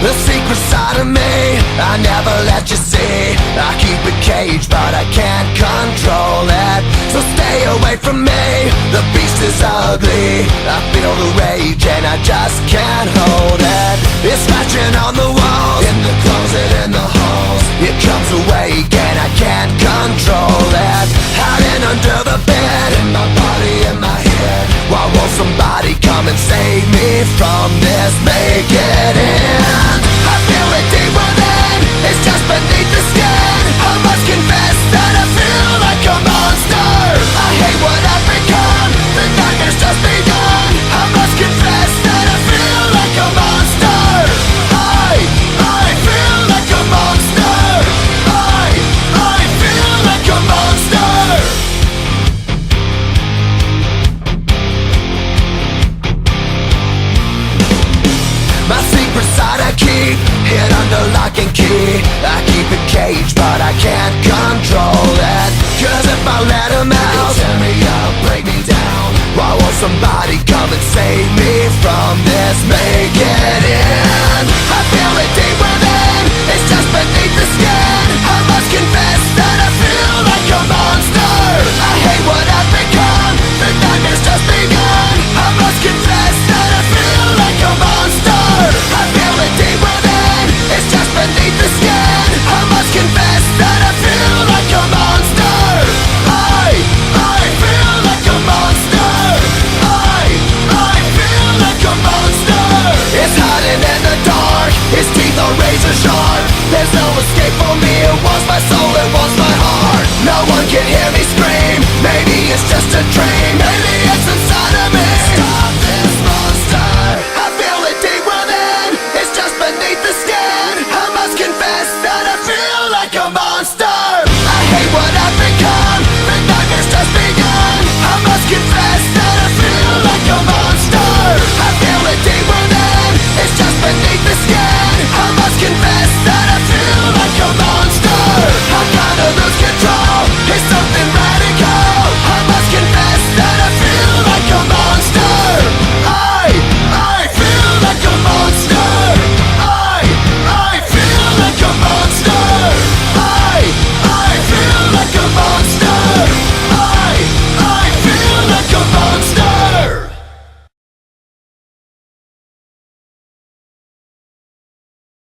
The secret side of me I never let you see. I keep it caged but I can't control it. So stay away from me, the beast is ugly. I feel the rage and I just can't hold it. It's scratching on the walls, in the closet, in the halls. It comes awake and I can't control it. Hiding under the bed, in my body, in my head. Why won't somebody come and save me from this? Make it end. I feel it deep within, it's just beneath the skin. I must confess that I feel like a monster. I hate what I've become, the nightmare's just begun. I must confess that I feel like a monster. I feel like a monster. I feel like a monster. My secret side I keep hid under lock and key. I keep it caged but I can't control it. Cause if I let him out, he'll tear me up, break me down. Why won't somebody come and save me from this? Make it end. I feel it deep within, it's just beneath the skin. I must confess that I feel like a monster. I hate what I've become, the nightmare's just begun. I must confess that I feel like a monster. I feel it deep within, it's just beneath the skin. I must confess that I feel like a monster. I feel like a monster. I feel like a monster. It's hiding in the dark, its teeth are razor sharp. There's no escape for me, it wants my soul, it wants my heart. No one can hear me scream, maybe it's just a dream. Maybe it's inside of me. Stop this monster. I feel it deep within, it's just beneath the skin. I must confess that I feel like a monster. I hate what I've become, the nightmare's just begun. I must confess that I feel like a monster. I feel it deep within, it's just beneath the skin. I must confess